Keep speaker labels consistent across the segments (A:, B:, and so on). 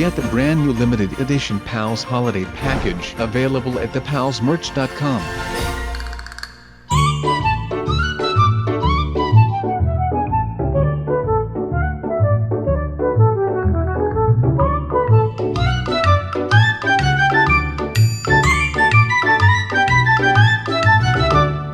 A: get the brand new limited edition Pals Holiday Package available at thepalsmerch.com.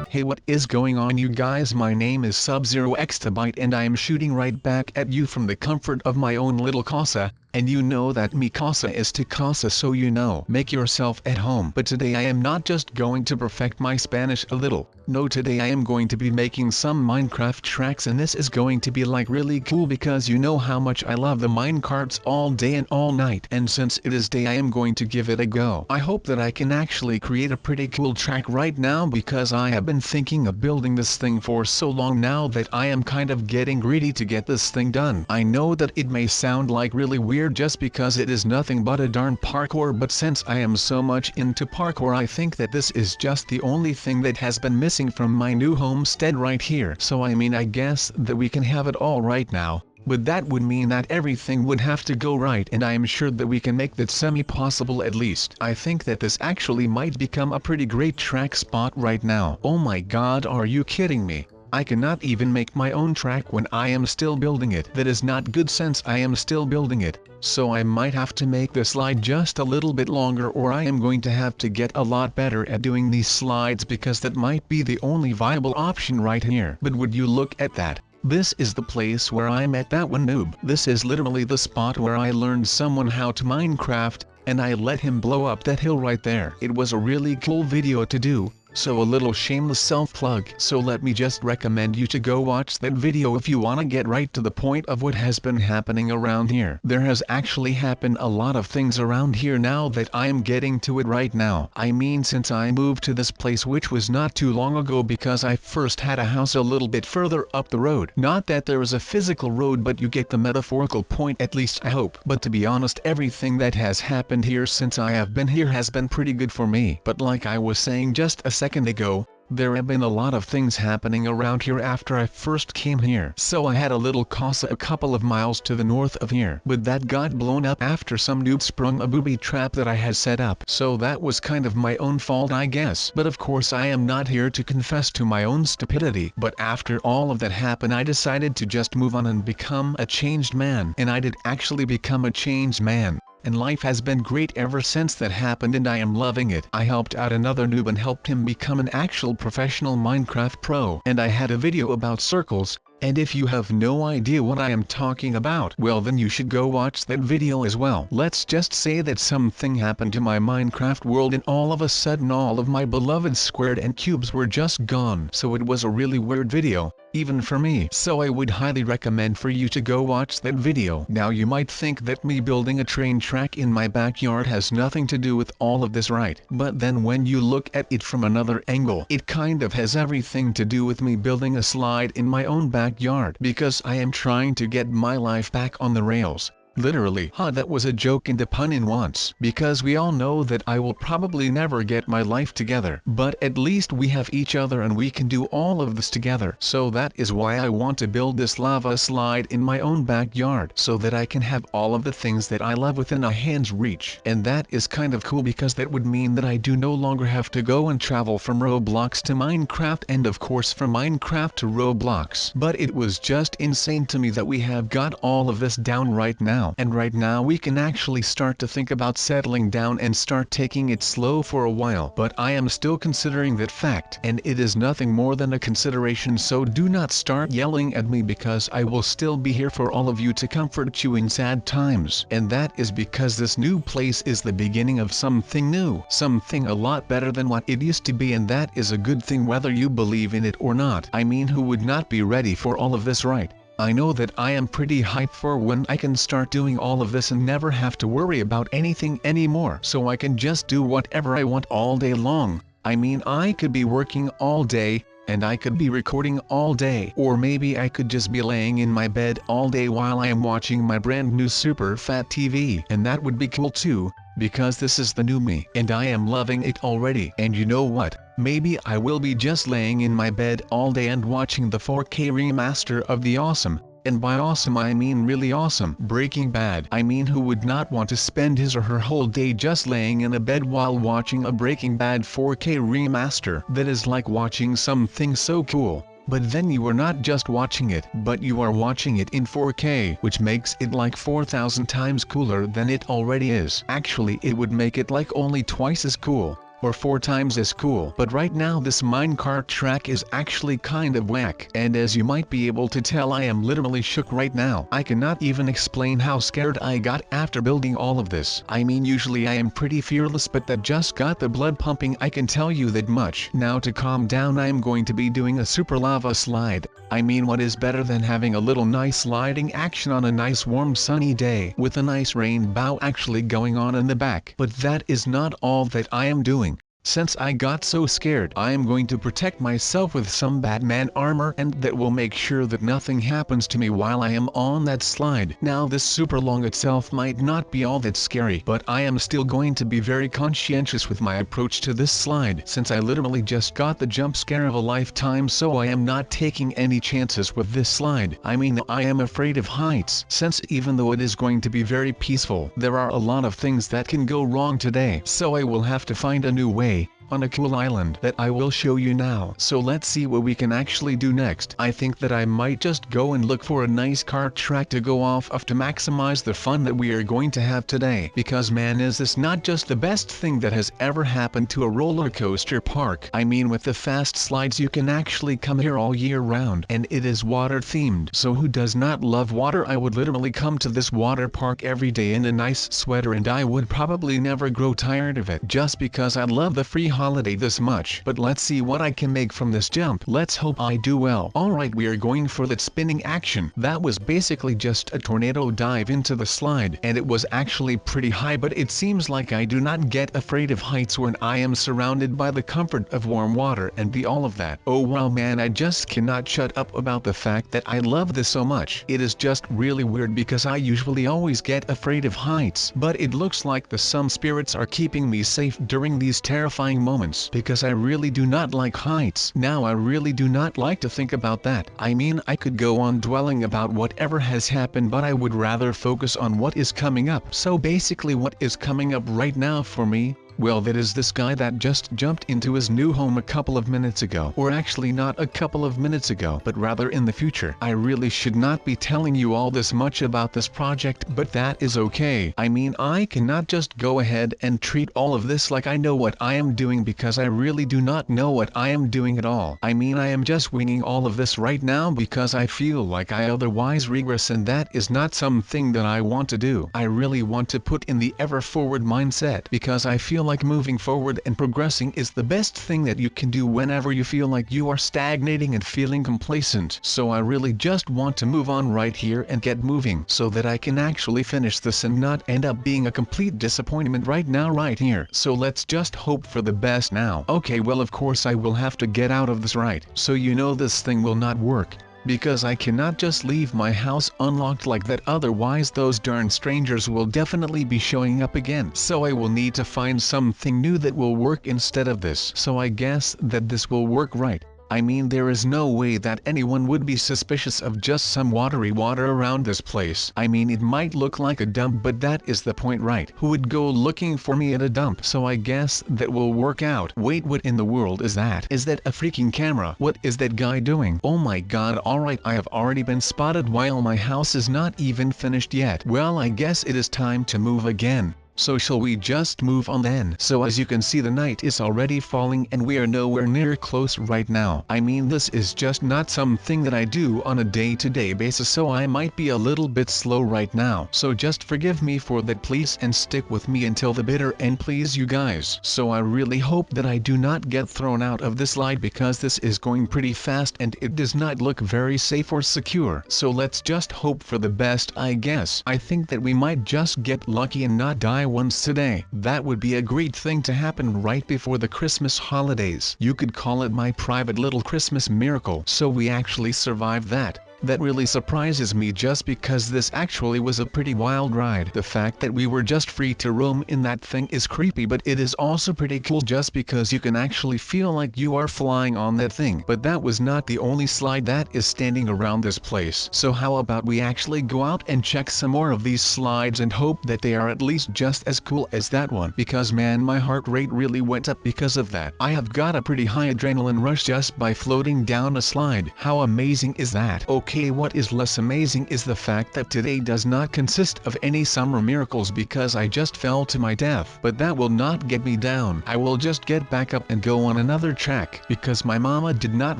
A: Hey, what is going on, you guys? My name is Sub-Zero Exabyte and I am shooting right back at you from the comfort of my own little casa. And you know that mi casa is tu casa, so you know, make yourself at home. But today I am not just going to perfect my Spanish a little. No, today I am going to be making some Minecraft tracks, and this is going to be like really cool because you know how much I love the minecarts all day and all night. And since it is day, I am going to give it a go. I hope that I can actually create a pretty cool track right now, because I have been thinking of building this thing for so long now that I am kind of getting greedy to get this thing done. I know that it may sound like really weird just because it is nothing but a darn parkour, but since I am so much into parkour, I think that this is just the only thing that has been missing from my new homestead right here. So I guess that we can have it all right now, but that would mean that everything would have to go right, and I am sure that we can make that semi-possible at least. I think that this actually might become a pretty great track spot right now. Oh my god, are you kidding me? I cannot even make my own track when I am still building it. That is not good since I am still building it. So I might have to make the slide just a little bit longer, or I am going to have to get a lot better at doing these slides, because that might be the only viable option right here. But would you look at that? This is the place where I met that one noob. This is literally the spot where I learned someone how to Minecraft, and I let him blow up that hill right there. It was a really cool video to do. So a little shameless self-plug. So let me just recommend you to go watch that video if you wanna get right to the point of what has been happening around here. There has actually happened a lot of things around here now that I am getting to it right now. I mean, since I moved to this place, which was not too long ago, because I first had a house a little bit further up the road. Not that there is a physical road, but you get the metaphorical point, at least I hope. But to be honest, everything that has happened here since I have been here has been pretty good for me. But like I was saying just a second ago, there have been a lot of things happening around here after I first came here. So I had a little casa a couple of miles to the north of here, but that got blown up after some noob sprung a booby trap that I had set up. So that was kind of my own fault, I guess. But of course I am not here to confess to my own stupidity. But after all of that happened, I decided to just move on and become a changed man. And I did actually become a changed man. And life has been great ever since that happened, and I am loving it. I helped out another noob and helped him become an actual professional Minecraft pro. And I had a video about circles, and if you have no idea what I am talking about, well then you should go watch that video as well. Let's just say that something happened to my Minecraft world, and all of a sudden all of my beloved squared and cubes were just gone. So it was a really weird video, even for me. So I would highly recommend for you to go watch that video. Now you might think that me building a train track in my backyard has nothing to do with all of this, right? But then when you look at it from another angle, it kind of has everything to do with me building a slide in my own backyard, because I am trying to get my life back on the rails. Literally. That was a joke and a pun in once, because we all know that I will probably never get my life together, but at least we have each other and we can do all of this together. So that is why I want to build this lava slide in my own backyard, so that I can have all of the things that I love within a hand's reach. And that is kind of cool, because that would mean that I do no longer have to go and travel from Roblox to Minecraft, and of course from Minecraft to Roblox. But it was just insane to me that we have got all of this down right now. And right now we can actually start to think about settling down and start taking it slow for a while. But I am still considering that fact, and it is nothing more than a consideration, so do not start yelling at me, because I will still be here for all of you to comfort you in sad times. And that is because this new place is the beginning of something new, something a lot better than what it used to be, and that is a good thing whether you believe in it or not. I mean, who would not be ready for all of this, right? I know that I am pretty hyped for when I can start doing all of this and never have to worry about anything anymore, so I can just do whatever I want all day long. I mean, I could be working all day, and I could be recording all day, or maybe I could just be laying in my bed all day while I am watching my brand new super fat TV, and that would be cool too, because this is the new me, and I am loving it already. And you know what? Maybe I will be just laying in my bed all day and watching the 4K remaster of the awesome And by awesome I mean really awesome. Breaking Bad. I mean, who would not want to spend his or her whole day just laying in a bed while watching a Breaking Bad 4K remaster? That is like watching something so cool. But then you are not just watching it, but you are watching it in 4K, which makes it like 4,000 times cooler than it already is. Actually, it would make it like only twice as cool, or 4 times as cool. But right now this minecart track is actually kind of whack. And as you might be able to tell, I am literally shook right now. I cannot even explain how scared I got after building all of this. I mean, usually I am pretty fearless, but that just got the blood pumping, I can tell you that much. Now to calm down, I am going to be doing a super lava slide. I mean, what is better than having a little nice sliding action on a nice warm sunny day with a nice rainbow actually going on in the back? But that is not all that I am doing. Since I got so scared, I am going to protect myself with some Batman armor, and that will make sure that nothing happens to me while I am on that slide. Now this super long itself might not be all that scary, but I am still going to be very conscientious with my approach to this slide, since I literally just got the jump scare of a lifetime, so I am not taking any chances with this slide. I mean, I am afraid of heights, since even though it is going to be very peaceful, there are a lot of things that can go wrong today, so I will have to find a new way on a cool island that I will show you now. So let's see what we can actually do next. I think that I might just go and look for a nice kart track to go off of to maximize the fun that we are going to have today. Because man, is this not just the best thing that has ever happened to a roller coaster park. I mean, with the fast slides you can actually come here all year round, and it is water themed. So who does not love water? I would literally come to this water park every day in a nice sweater, and I would probably never grow tired of it, just because I love the free holiday this much. But let's see what I can make from this jump. Let's hope I do well. Alright, we are going for that spinning action. That was basically just a tornado dive into the slide, and it was actually pretty high, but it seems like I do not get afraid of heights when I am surrounded by the comfort of warm water and all of that. Oh wow man, I just cannot shut up about the fact that I love this so much. It is just really weird because I usually always get afraid of heights, but it looks like some spirits are keeping me safe during these terrifying moments, because I really do not like heights. Now I really do not like to think about that. I mean, I could go on dwelling about whatever has happened, but I would rather focus on what is coming up. So basically what is coming up right now for me, well, that is this guy that just jumped into his new home a couple of minutes ago. Or actually not a couple of minutes ago, but rather in the future. I really should not be telling you all this much about this project, but that is okay. I mean, I cannot just go ahead and treat all of this like I know what I am doing, because I really do not know what I am doing at all. I mean, I am just winging all of this right now because I feel like I otherwise regress, and that is not something that I want to do. I really want to put in the ever forward mindset, because I feel like moving forward and progressing is the best thing that you can do whenever you feel like you are stagnating and feeling complacent. So I really just want to move on right here and get moving, so that I can actually finish this and not end up being a complete disappointment right now right here. So let's just hope for the best now. Okay, well of course I will have to get out of this, right? So you know this thing will not work, because I cannot just leave my house unlocked like that, otherwise those darn strangers will definitely be showing up again. So I will need to find something new that will work instead of this. So I guess that this will work, right? I mean, there is no way that anyone would be suspicious of just some watery water around this place. I mean, it might look like a dump, but that is the point, right? Who would go looking for me at a dump? So I guess that will work out. Wait, what in the world is that? Is that a freaking camera? What is that guy doing? Oh my god, alright, I have already been spotted while my house is not even finished yet. Well, I guess it is time to move again. So shall we just move on then? So as you can see, the night is already falling and we are nowhere near close right now. I mean, this is just not something that I do on a day-to-day basis, so I might be a little bit slow right now. So just forgive me for that please, and stick with me until the bitter end please, you guys. So I really hope that I do not get thrown out of this slide, because this is going pretty fast and it does not look very safe or secure. So let's just hope for the best, I guess. I think that we might just get lucky and not die once today. That would be a great thing to happen right before the Christmas holidays. You could call it my private little Christmas miracle. So we actually survived that. That really surprises me just because this actually was a pretty wild ride. The fact that we were just free to roam in that thing is creepy, but it is also pretty cool just because you can actually feel like you are flying on that thing. But that was not the only slide that is standing around this place. So how about we actually go out and check some more of these slides and hope that they are at least just as cool as that one. Because man, my heart rate really went up because of that. I have got a pretty high adrenaline rush just by floating down a slide. How amazing is that? Okay, what is less amazing is the fact that today does not consist of any summer miracles because I just fell to my death. But that will not get me down. I will just get back up and go on another track because my mama did not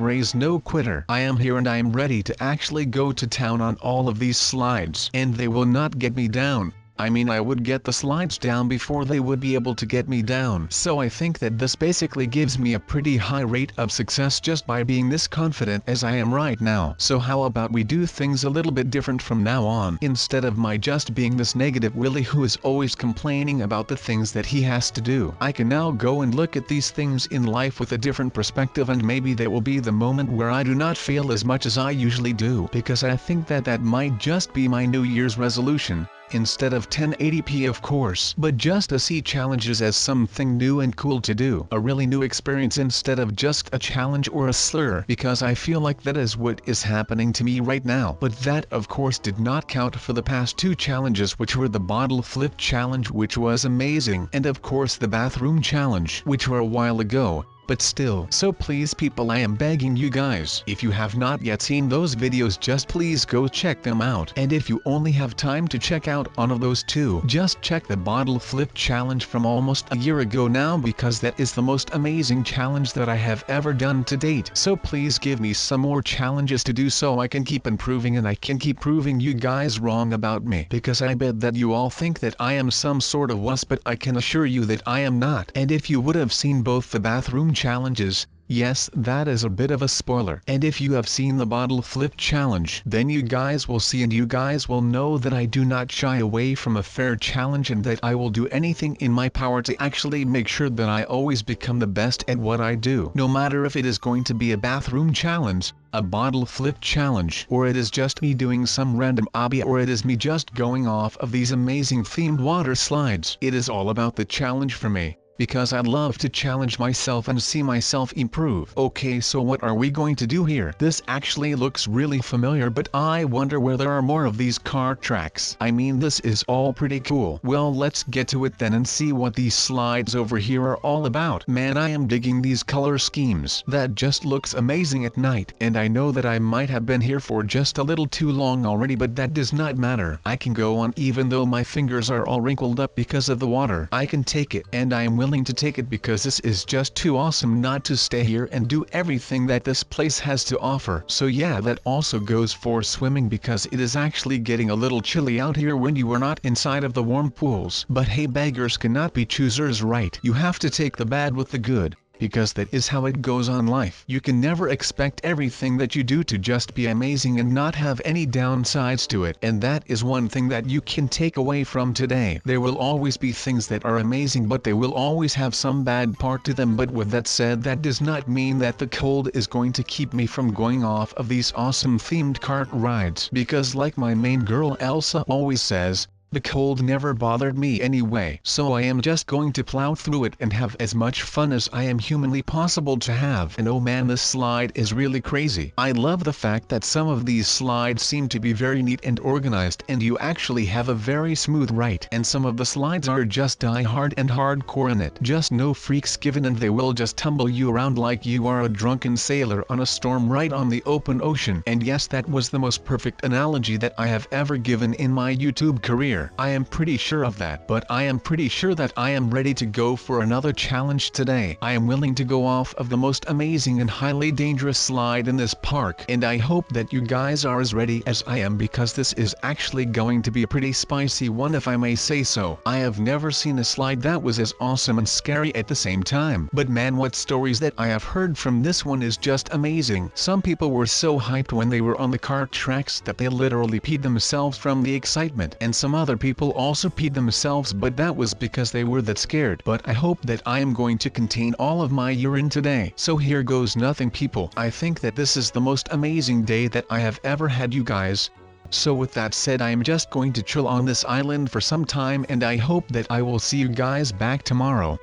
A: raise no quitter. I am here and I am ready to actually go to town on all of these slides, and they will not get me down. I mean, I would get the slides down before they would be able to get me down. So I think that this basically gives me a pretty high rate of success just by being this confident as I am right now. So how about we do things a little bit different from now on? Instead of my just being this negative Willie who is always complaining about the things that he has to do, I can now go and look at these things in life with a different perspective, and maybe that will be the moment where I do not fail as much as I usually do, because I think that that might just be my New Year's resolution. Instead of 1080p of course, but just to see challenges as something new and cool to do. A really new experience instead of just a challenge or a slur, because I feel like that is what is happening to me right now. But that of course did not count for the past two challenges, which were the bottle flip challenge, which was amazing, and of course the bathroom challenge, which were a while ago. But still, so please people, I am begging you guys, if you have not yet seen those videos, just please go check them out. And if you only have time to check out one of those two, just check the bottle flip challenge from almost a year ago now, because that is the most amazing challenge that I have ever done to date. So please give me some more challenges to do so I can keep improving and I can keep proving you guys wrong about me, because I bet that you all think that I am some sort of wuss, but I can assure you that I am not. And if you would have seen both the bathroom challenges, yes, that is a bit of a spoiler. And if you have seen the bottle flip challenge, then you guys will see and you guys will know that I do not shy away from a fair challenge, and that I will do anything in my power to actually make sure that I always become the best at what I do. No matter if it is going to be a bathroom challenge, a bottle flip challenge, or it is just me doing some random hobby, or it is me just going off of these amazing themed water slides. It is all about the challenge for me, because I love to challenge myself and see myself improve. Okay, so what are we going to do here? This actually looks really familiar, but I wonder where there are more of these car tracks. I mean, this is all pretty cool. Well, let's get to it then and see what these slides over here are all about. Man, I am digging these color schemes. That just looks amazing at night. And I know that I might have been here for just a little too long already, but that does not matter. I can go on even though my fingers are all wrinkled up because of the water. I can take it, and I am willing to take it because this is just too awesome not to stay here and do everything that this place has to offer. So yeah, that also goes for swimming, because it is actually getting a little chilly out here when you are not inside of the warm pools. But hey, beggars cannot be choosers, right? You have to take the bad with the good, because that is how it goes on life. You can never expect everything that you do to just be amazing and not have any downsides to it. And that is one thing that you can take away from today. There will always be things that are amazing, but they will always have some bad part to them. But with that said, that does not mean that the cold is going to keep me from going off of these awesome themed cart rides, because like my main girl Elsa always says, the cold never bothered me anyway. So I am just going to plow through it and have as much fun as I am humanly possible to have. And oh man, this slide is really crazy. I love the fact that some of these slides seem to be very neat and organized, and you actually have a very smooth ride. And some of the slides are just die hard and hardcore in it. Just no freaks given, and they will just tumble you around like you are a drunken sailor on a storm right on the open ocean. And yes, that was the most perfect analogy that I have ever given in my YouTube career. I am pretty sure of that, but I am pretty sure that I am ready to go for another challenge today. I am willing to go off of the most amazing and highly dangerous slide in this park, and I hope that you guys are as ready as I am, because this is actually going to be a pretty spicy one, if I may say so. I have never seen a slide that was as awesome and scary at the same time. But man, what stories that I have heard from this one is just amazing. Some people were so hyped when they were on the cart tracks that they literally peed themselves from the excitement, and some others other people also peed themselves, but that was because they were that scared. But I hope that I am going to contain all of my urine today. So here goes nothing, people. I think that this is the most amazing day that I have ever had, you guys. So with that said, I am just going to chill on this island for some time, and I hope that I will see you guys back tomorrow.